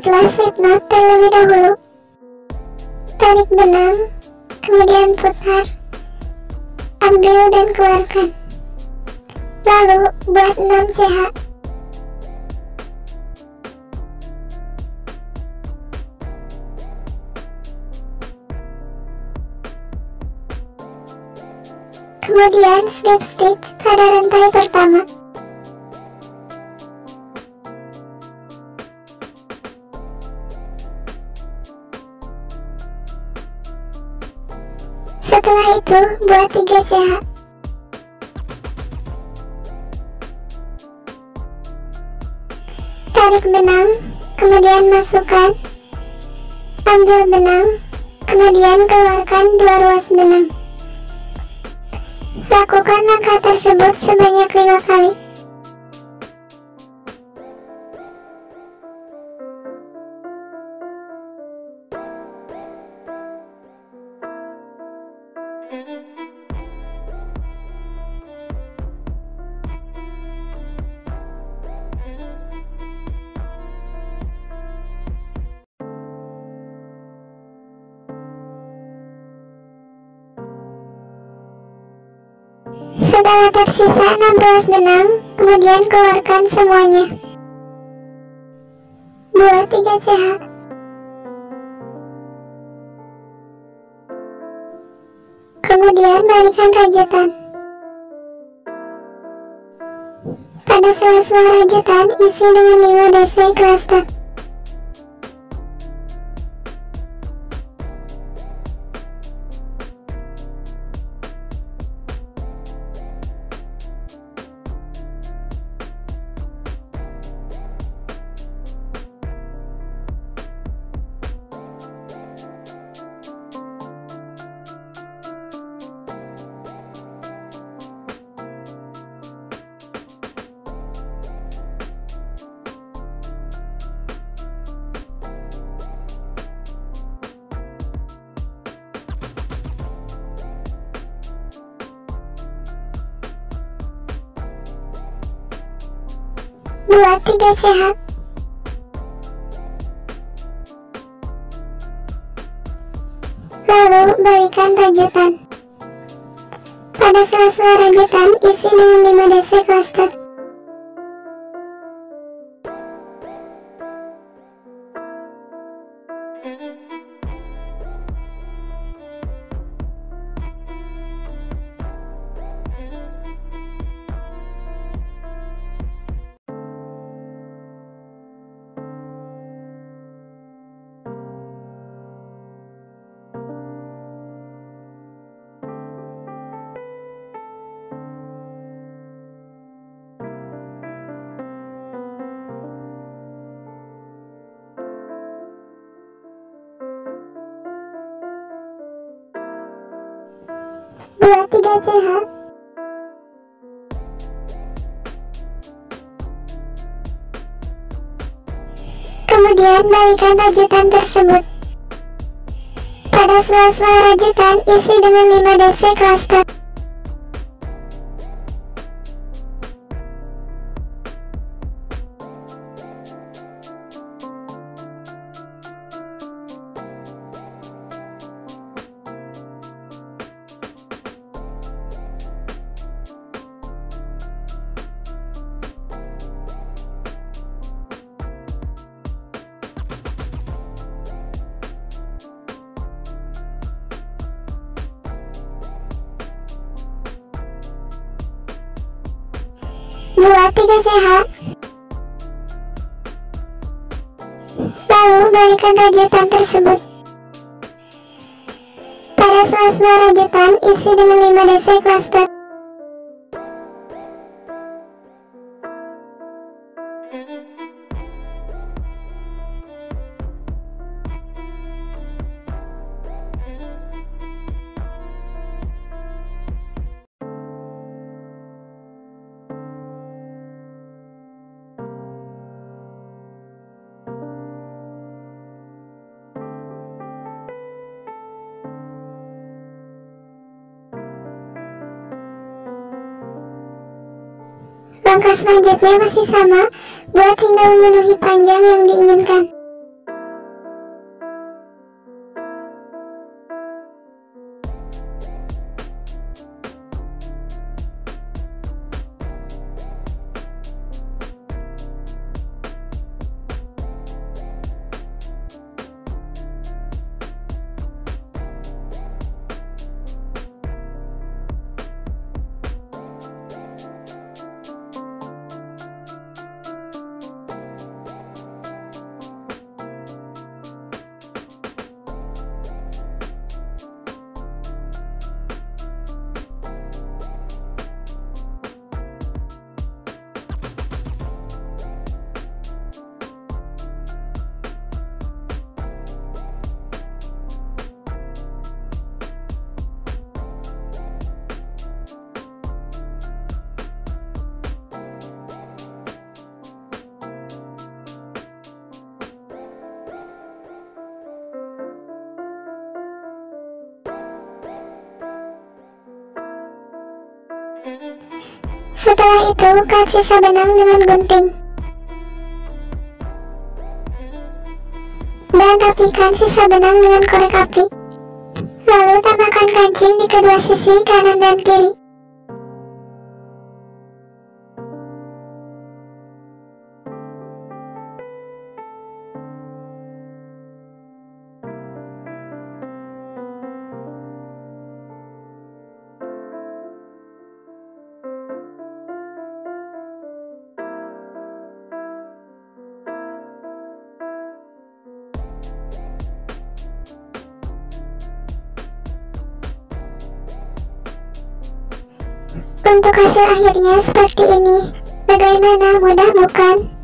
Buatlah slip knot terlebih dahulu. Tarik benang, kemudian putar, ambil dan keluarkan. Lalu buat 6 CH. Kemudian slip stitch pada rantai pertama. Setelah itu, buat 3 CH. Tarik benang, kemudian masukkan, ambil benang, kemudian keluarkan 2 ruas benang. Lakukan langkah tersebut sebanyak 5 kali. Setelah tersisa 6 ruas benang, kemudian keluarkan semuanya. Buat 3 CH. Kemudian balikan rajutan. Pada sela-sela rajutan, isi dengan 5 DC cluster. Buat 3 CH. Lalu balikan rajutan. Pada sela-sela rajutan, isi dengan 5 DC cluster. Buat 3 CH. Kemudian balikan rajutan tersebut. Pada sela-sela rajutan, isi dengan 5 DC cluster. Buat 3 CH. Lalu balikan rajutan tersebut. Pada sela-sela rajutan, isi dengan 5 DC cluster. Langkah selanjutnya masih sama, buat hingga memenuhi panjang yang diinginkan. Setelah itu, cut sisa benang dengan gunting. Dan rapikan sisa benang dengan korek api. Lalu tambahkan kancing di kedua sisi kanan dan kiri. Untuk hasil akhirnya seperti ini. Bagaimana, mudah bukan?